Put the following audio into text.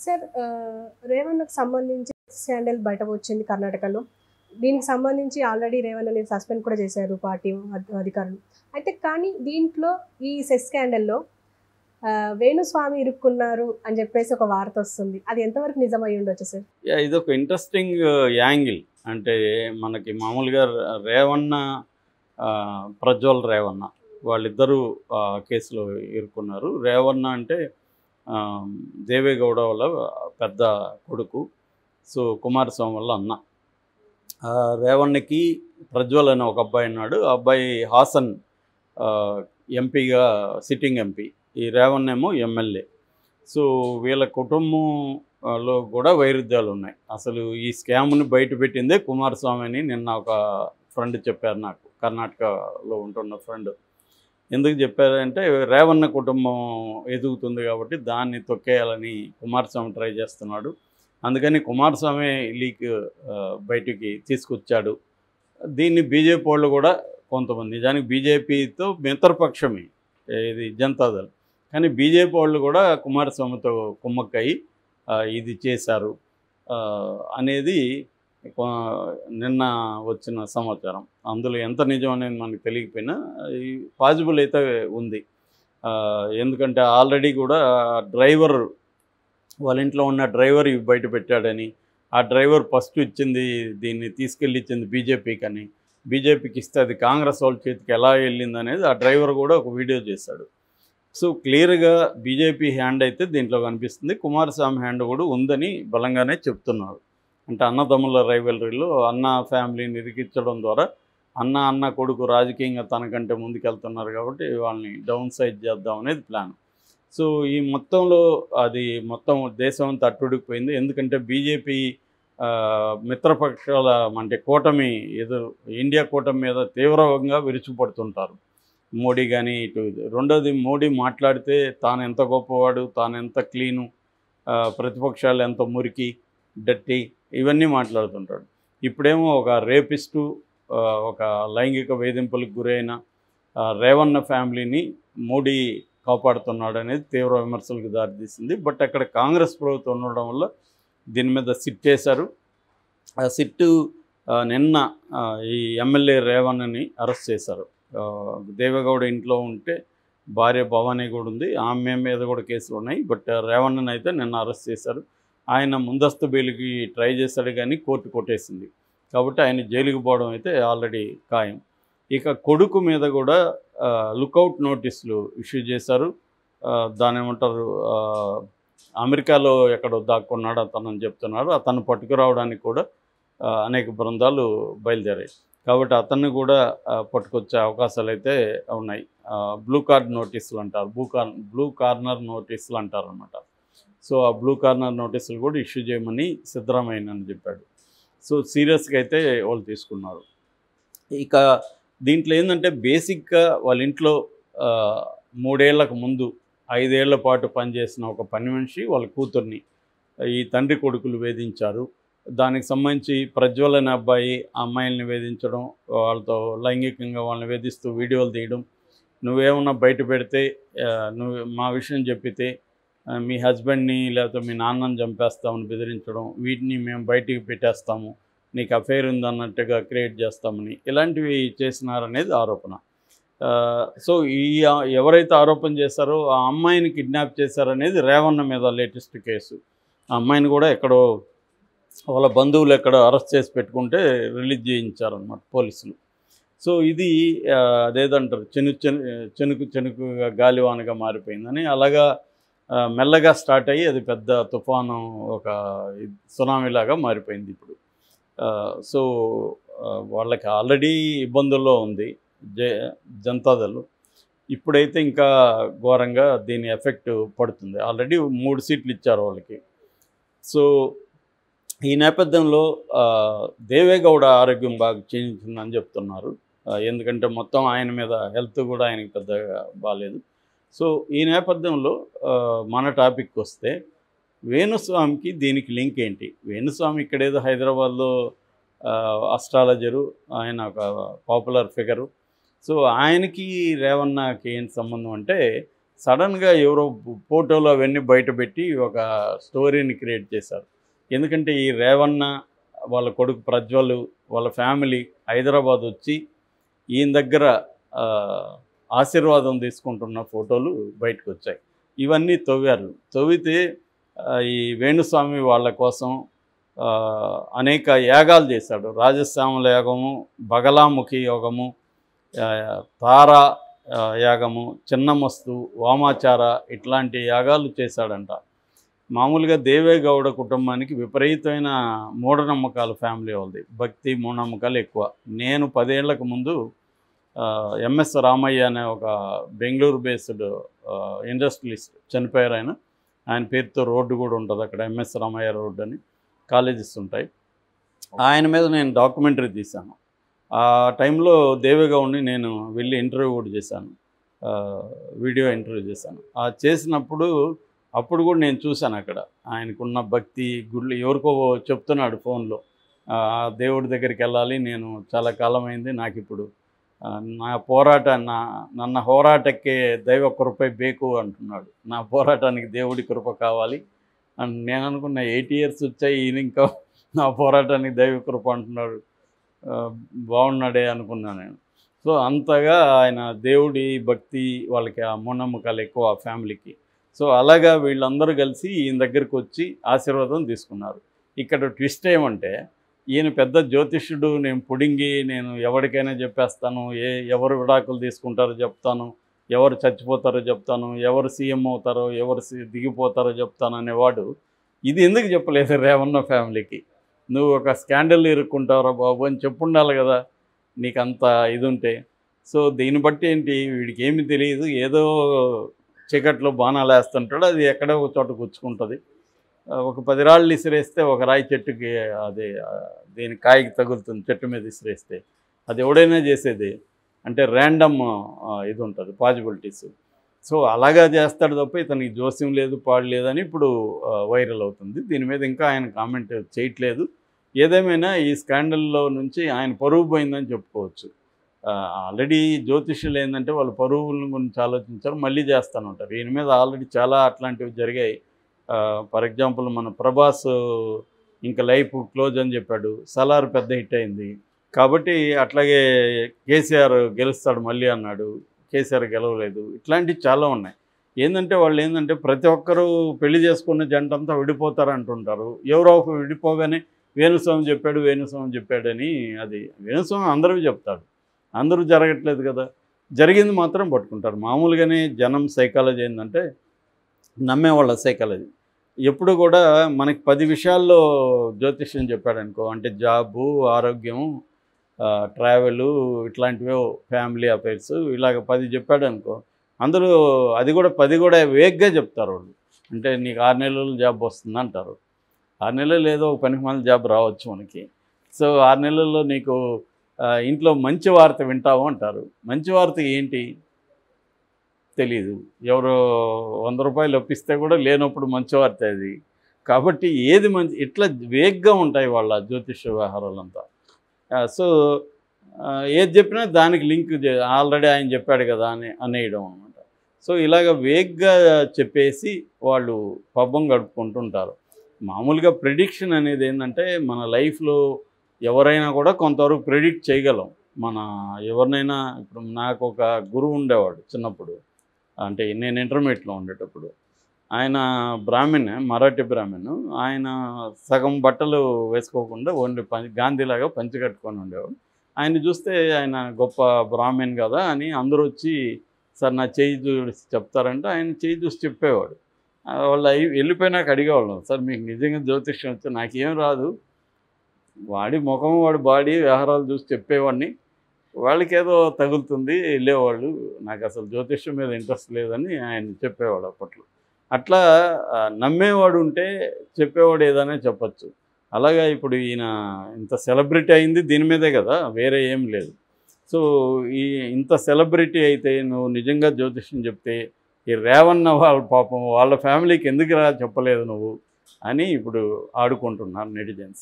Sir రేవణ్ణకు సంబంధించి scandal బయటకు వచ్చింది కర్ణాటకలో. దీనికి సంబంధించి ఆల్రెడీ రేవణ్ణని సస్పెండ్ కూడా చేశారు పార్టీ అధికారులు. అయితే కానీ దీంట్లో ఈ సెస్ స్కాండల్‌లో వేణుస్వామి ఇరుక్కున్నారు అని చెప్పేసి ఒక వార్త వస్తుంది. అది ఎంతవరకు నిజమై ఉండొచ్చు సార్? ఇదొక ఇంట్రెస్టింగ్ యాంగిల్. అంటే మనకి మామూలుగా రేవಣ್ణ, ప్రజ్వల్ రేవಣ್ణ వాళ్ళిద్దరూ కేసులో ఇరుక్కున్నారు. రేవಣ್ణ అంటే దేవేగౌడ వాళ్ళ పెద్ద కొడుకు. సో కుమారస్వామి వాళ్ళ అన్న. రేవణ్ణకి ప్రజ్వల్ అనే ఒక అబ్బాయి ఉన్నాడు. ఆ అబ్బాయి హాసన్ ఎంపీగా సిట్టింగ్ ఎంపీ. ఈ రేవణ్ ఏమో ఎమ్మెల్యే. సో వీళ్ళ కుటుంబంలో కూడా వైరుధ్యాలు ఉన్నాయి. అసలు ఈ స్కామ్ని బయటపెట్టిందే కుమారస్వామి అని నిన్న ఒక ఫ్రెండ్ చెప్పారు నాకు, కర్ణాటకలో ఉంటున్న ఫ్రెండ్. ఎందుకు చెప్పారంటే రేవణ్ణ కుటుంబం ఎదుగుతుంది కాబట్టి దాన్ని తొక్కేయాలని కుమారస్వామి ట్రై చేస్తున్నాడు. అందుకని కుమారస్వామి లీక్ బయటికి తీసుకొచ్చాడు. దీన్ని బీజేపీ వాళ్ళు కూడా కొంతమంది, నిజానికి బీజేపీతో మిత్రపక్షమే ఇది జనతాదళ్, కానీ బీజేపీ వాళ్ళు కూడా కుమారస్వామితో కుమ్మక్కయి ఇది చేశారు అనేది నిన్న వచ్చిన సమాచారం. అందులో ఎంత నిజం అనేది మనకు తెలియకపోయినా పాజిబుల్ అయితే ఉంది. ఎందుకంటే ఆల్రెడీ కూడా డ్రైవర్, వాళ్ళ ఇంట్లో ఉన్న డ్రైవర్ ఇవి బయట పెట్టాడని, ఆ డ్రైవర్ ఫస్ట్ ఇచ్చింది, దీన్ని తీసుకెళ్ళి ఇచ్చింది బీజేపీకి అని, బీజేపీకి ఇస్తే అది కాంగ్రెస్ వాళ్ళ చేతికి ఎలా వెళ్ళింది అనేది ఆ డ్రైవర్ కూడా ఒక వీడియో చేశాడు. సో క్లియర్గా బీజేపీ హ్యాండ్ అయితే దీంట్లో కనిపిస్తుంది. కుమారస్వామి హ్యాండ్ కూడా ఉందని బలంగానే చెప్తున్నారు. అంటే అన్నదమ్ముల రైవలరీలో అన్న ఫ్యామిలీని ఇరికించడం ద్వారా అన్న కొడుకు రాజకీయంగా తనకంటే ముందుకెళ్తున్నారు కాబట్టి వాళ్ళని డౌన్ సైజ్ చేద్దాం అనేది ప్లాన్. సో ఈ మొత్తంలో అది మొత్తం దేశం అంతా అట్టుడికిపోయింది. ఎందుకంటే బీజేపీ మిత్రపక్షాల అంటే కూటమి ఇండియా కూటమి మీద తీవ్రంగా విరుచుపడుతుంటారు. మోడీ కానీ ఇటు. రెండోది, మోడీ మాట్లాడితే తాను ఎంత గొప్పవాడు, తాను ఎంత క్లీను, ప్రతిపక్షాలు ఎంత మురికి డట్టి, ఇవన్నీ మాట్లాడుతుంటాడు. ఇప్పుడేమో ఒక రేపిస్టు, ఒక లైంగిక వేధింపులకు గురైన రేవణ్ణ ఫ్యామిలీని మోడీ కాపాడుతున్నాడు అనేది తీవ్ర విమర్శలకు దారితీసింది. బట్ అక్కడ కాంగ్రెస్ ప్రభుత్వం ఉండడం వల్ల దీని మీద సిట్ చేశారు. ఆ సిట్టు నిన్న ఈ ఎమ్మెల్యే రేవణ్ణని అరెస్ట్ చేశారు. దేవేగౌడ ఇంట్లో ఉంటే భార్య భవానీ కూడా ఉంది, ఆమె మీద కూడా కేసులు ఉన్నాయి. బట్ రేవణ్ణని అయితే నిన్న అరెస్ట్ చేశారు. ఆయన ముందస్తు బెయిల్కి ట్రై చేశాడు కానీ కోర్టు కొట్టేసింది. కాబట్టి ఆయన జైలుకి పోవడం అయితే ఆల్రెడీ ఖాయం. ఇక కొడుకు మీద కూడా లుకౌట్ నోటీసులు ఇష్యూ చేశారు. దాని ఏమంటారు, అమెరికాలో ఎక్కడో దాక్కున్నాడు అతను చెప్తున్నారు. అతను పట్టుకురావడానికి కూడా అనేక బృందాలు బయలుదేరాయి. కాబట్టి అతన్ని కూడా పట్టుకొచ్చే అవకాశాలు అయితే ఉన్నాయి. బ్లూ కార్డ్ నోటీసులు అంటారు, బ్లూ కార్నర్ నోటీసులు అంటారు అన్నమాట. సో ఆ బ్లూ కార్నర్ నోటీసులు కూడా ఇష్యూ చేయమని సిద్ధరామయ్య అని చెప్పాడు. సో సీరియస్గా అయితే వాళ్ళు తీసుకున్నారు. ఇక దీంట్లో ఏంటంటే బేసిక్గా వాళ్ళ ఇంట్లో 3 ఏళ్లకు ముందు 5 ఏళ్ల పాటు పనిచేసిన ఒక పని మనిషి వాళ్ళ కూతుర్ని ఈ తండ్రి కొడుకులు వేధించారు. దానికి సంబంధించి ప్రజ్వల్ అనే అబ్బాయి ఆ అమ్మాయిల్ని వేధించడం, వాళ్ళతో లైంగికంగా వాళ్ళని వేధిస్తూ వీడియోలు తీయడం, నువ్వేమన్నా బయట పెడితే, నువ్వు మా విషయం చెప్పితే మీ హస్బెండ్ని లేకపోతే మీ నాన్నని చంపేస్తామని బెదిరించడం, వీటిని మేము బయటికి పెట్టేస్తాము, నీకు అఫైర్ ఉందన్నట్టుగా క్రియేట్ చేస్తామని, ఇలాంటివి చేసినారనేది ఆరోపణ. సో ఎవరైతే ఆరోపణ చేశారో ఆ అమ్మాయిని కిడ్నాప్ చేశారనేది రేవణ్ణ మీద లేటెస్ట్ కేసు. ఆ అమ్మాయిని కూడా ఎక్కడో వాళ్ళ బంధువులు ఎక్కడో అరెస్ట్ చేసి పెట్టుకుంటే రిలీజ్ చేయించారన్నమాట పోలీసులు. సో ఇది అదేదంటారు, చెనుకుగా గాలివానగా మారిపోయిందని. అలాగా మెల్లగా స్టార్ట్ అయ్యి అది పెద్ద తుఫాను, ఒక సునామీలాగా మారిపోయింది ఇప్పుడు. సో వాళ్ళకి ఆల్రెడీ ఇబ్బందుల్లో ఉంది జనతాదళ్. ఇప్పుడైతే ఇంకా ఘోరంగా దీని ఎఫెక్ట్ పడుతుంది. ఆల్రెడీ 3 సీట్లు ఇచ్చారు వాళ్ళకి. సో ఈ నేపథ్యంలో దేవేగౌడ ఆరోగ్యం బాగా క్షీణించిందని చెప్తున్నారు. ఎందుకంటే మొత్తం ఆయన మీద హెల్త్ కూడా ఆయనకి పెద్దగా బాగాలేదు. సో ఈ నేపథ్యంలో మన టాపిక్కి వస్తే వేణుస్వామికి దీనికి లింక్ ఏంటి? వేణుస్వామి ఇక్కడేదో హైదరాబాద్లో అస్ట్రాలజరు, ఆయన ఒక పాపులర్ ఫిగరు. సో ఆయనకి రేవణ్ణకి ఏంటి సంబంధం అంటే, సడన్గా ఎవరో ఫోటోలు అవన్నీ బయటపెట్టి ఒక స్టోరీని క్రియేట్ చేశారు. ఎందుకంటే ఈ రేవన్న వాళ్ళ కొడుకు ప్రజ్వల్ వాళ్ళ ఫ్యామిలీ హైదరాబాద్ వచ్చి ఈయన దగ్గర ఆశీర్వాదం తీసుకుంటున్న ఫోటోలు బయటకు వచ్చాయి. ఇవన్నీ తవ్వారు. తవ్వితే ఈ వేణుస్వామి వాళ్ళ కోసం అనేక యాగాలు చేశాడు. రాజశ్యామల యాగము, బగలాముఖి యోగము, తారా యాగము, చిన్నమస్తు, వామాచార ఇట్లాంటి యాగాలు చేశాడంట. మామూలుగా దేవేగౌడ కుటుంబానికి విపరీతమైన మూఢనమ్మకాలు ఫ్యామిలీ వాళ్ళది. భక్తి మూఢనమ్మకాలు ఎక్కువ. నేను 10 ఏళ్లకు ముందు ఎంఎస్ రామయ్య అనే ఒక బెంగళూరు బేస్డ్ ఇండస్ట్రియలిస్ట్ చనిపోయారు. ఆయన పేరుతో రోడ్డు కూడా ఉంటుంది అక్కడ, ఎంఎస్ రామయ్య రోడ్డు అని, కాలేజెస్ ఉంటాయి. ఆయన మీద నేను డాక్యుమెంటరీ తీశాను. ఆ టైంలో దేవేగౌడ్ని నేను వెళ్ళి ఇంటర్వ్యూ కూడా చేశాను, వీడియో ఇంటర్వ్యూ చేశాను. ఆ చేసినప్పుడు అప్పుడు కూడా నేను చూశాను అక్కడ ఆయనకున్న భక్తి. గుళ్ళు ఎవరికో చెప్తున్నాడు ఫోన్లో, దేవుడి దగ్గరికి వెళ్ళాలి, నేను చాలా కాలం అయింది, నాకు ఇప్పుడు నా పోరాట ನನ್ನ ಹೋರಾಟಕ್ಕೆ దైవ కృప ಬೇಕು అంటున్నాడు. నా పోరాటానికి దేవుడి కృప కావాలి అని నేను అనుకున్న. 8 years వచ్చాయి, ఈయన ఇంకా నా పోరాటానికి దైవ కృప అంటున్నాడు, బాగున్నాడే అనుకున్నాను నేను. సో అంతగా ఆయన దేవుడి భక్తి, వాళ్ళకి ఆ మూఢనమ్మకాలు ఎక్కువ ఆ ఫ్యామిలీకి. సో అలాగా వీళ్ళందరూ కలిసి ఈయన దగ్గరికి వచ్చి ఆశీర్వాదం తీసుకున్నారు. ఇక్కడ ట్విస్ట్ ఏమంటే, ఈయన పెద్ద జ్యోతిష్యుడు, నేను పుడింగి, నేను ఎవరికైనా చెప్పేస్తాను, ఎవరు విడాకులు తీసుకుంటారో చెప్తాను, ఎవరు చచ్చిపోతారో చెప్తాను, ఎవరు సీఎం అవుతారో, ఎవరు దిగిపోతారో చెప్తాను అనేవాడు ఇది ఎందుకు చెప్పలేదు రేవన్న ఫ్యామిలీకి? నువ్వు ఒక స్కాండల్ ఇరుక్కుంటావురా బాబు అని చెప్పుండాలి కదా నీకు అంత ఇది ఉంటే. సో దీన్ని బట్టి ఏంటి, వీడికి ఏమీ తెలియదు, ఏదో చీకట్లో బాణాలు వేస్తుంటాడు, అది ఎక్కడో ఒక చోట గుచ్చుకుంటుంది. ఒక 10 రాళ్ళు విసిరేస్తే ఒక రాయి చెట్టుకి, అది దీని కాయకి తగులుతుంది, చెట్టు మీద విసిరేస్తే. అది ఎవడైనా చేసేది, అంటే ర్యాండమ్ ఇది ఉంటుంది, పాజిబిలిటీస్. సో అలాగా చేస్తాడు తప్ప ఇతనికి జోస్యం లేదు, పాడు లేదని ఇప్పుడు వైరల్ అవుతుంది. దీని మీద ఇంకా ఆయన కామెంట్ చేయట్లేదు. ఏదేమైనా ఈ స్కాండల్లో నుంచి ఆయన పరువు పోయిందని చెప్పుకోవచ్చు. ఆల్రెడీ జ్యోతిష్యులు ఏంటంటే వాళ్ళు పరువుల గురించి ఆలోచించారు, మళ్ళీ చేస్తూనే ఉంటారు. ఈయన మీద ఆల్రెడీ చాలా అట్లాంటివి జరిగాయి. ఫర్ ఎగ్జాంపుల్ మన ప్రభాస్ ఇంకా లైఫ్ క్లోజ్ అని చెప్పాడు, సలార్ పెద్ద హిట్ అయింది కాబట్టి అట్లాగే కేసీఆర్ గెలుస్తాడు మళ్ళీ అన్నాడు, కేసీఆర్ గెలవలేదు. ఇట్లాంటివి చాలా ఉన్నాయి. ఏంటంటే వాళ్ళు ఏంటంటే ప్రతి ఒక్కరూ పెళ్లి చేసుకున్న జంట అంతా విడిపోతారు అంటుంటారు. ఎవరో ఒక విడిపోగానే వేణుస్వామి చెప్పాడని, అది వేణుస్వామి అందరూ చెప్తాడు, అందరూ జరగట్లేదు కదా, జరిగింది మాత్రం పట్టుకుంటారు. మామూలుగానే జనం సైకాలజీ ఏంటంటే, నమ్మేవాళ్ళ సైకాలజీ ఎప్పుడు కూడా మనకి 10 విషయాల్లో జ్యోతిష్యం చెప్పాడనుకో, అంటే జాబు, ఆరోగ్యం, ట్రావెలు, ఇట్లాంటివో ఫ్యామిలీ అఫైర్స్, ఇలాగ 10 చెప్పాడనుకో, అందులో అది కూడా 10 కూడా వేగ్గా చెప్తారు వాళ్ళు. అంటే నీకు 6 నెలలు జాబ్ వస్తుంది అంటారు. 6 నెలలు ఏదో ఒక పనికిమాలిన జాబ్ రావచ్చు మనకి. సో 6 నెలల్లో నీకు ఇంట్లో మంచి వార్త వింటావు అంటారు. మంచి వార్త ఏంటి తెలీదు. ఎవరో 100 రూపాయలు ఒప్పిస్తే కూడా లేనప్పుడు మంచి వార్త అది. కాబట్టి ఏది మంచి, ఇట్లా వేగ్గా ఉంటాయి వాళ్ళ జ్యోతిష వ్యవహారాలంతా. సో ఏది చెప్పినా దానికి లింక్ ఆల్రెడీ ఆయన చెప్పాడు కదా అనేయడం అనమాట. సో ఇలాగ వేగ్గా చెప్పేసి వాళ్ళు పబ్బం గడుపుకుంటుంటారు. మామూలుగా ప్రిడిక్షన్ అనేది ఏంటంటే, మన లైఫ్లో ఎవరైనా కూడా కొంతవరకు ప్రిడిక్ట్ చేయగలం. మన ఎవరినైనా, ఇప్పుడు నాకు ఒక గురువు ఉండేవాడు చిన్నప్పుడు, అంటే నేను ఇంటర్మీడియట్లో ఉండేటప్పుడు. ఆయన బ్రాహ్మణ్, మరాఠీ బ్రాహ్మణ్. ఆయన సగం బట్టలు వేసుకోకుండా ఓన్లీ గాంధీలాగా పంచి కట్టుకొని ఉండేవాడు. ఆయన చూస్తే ఆయన గొప్ప బ్రాహ్మణ్ కదా అని అందరూ వచ్చి, సార్ నా చేయి చూసి చెప్తారంటే ఆయన చేయి చూసి చెప్పేవాడు. వాళ్ళు వెళ్ళిపోయినాక అడిగేవాళ్ళం, సార్ మీకు నిజంగా జ్యోతిష్యం వచ్చి, నాకేం రాదు, వాడి ముఖం వాడి బాడీ వ్యవహారాలు చూసి చెప్పేవాడిని, వాళ్ళకి ఏదో తగులుతుంది వెళ్ళేవాళ్ళు, నాకు అసలు జ్యోతిష్యం మీద ఇంట్రెస్ట్ లేదని ఆయన చెప్పేవాడు అప్పట్లో. అట్లా నమ్మేవాడు ఉంటే చెప్పేవాడు ఏదైనా చెప్పచ్చు. అలాగా ఇప్పుడు ఈయన ఇంత సెలబ్రిటీ అయింది దీని మీదే కదా, వేరే ఏం లేదు. సో ఇంత సెలబ్రిటీ అయితే నువ్వు నిజంగా జ్యోతిష్యం చెప్తే, ఈ రేవన్న వాళ్ళ పాపం వాళ్ళ ఫ్యామిలీకి ఎందుకు చెప్పలేదు నువ్వు అని ఇప్పుడు ఆడుకుంటున్నారు నెటిజన్స్.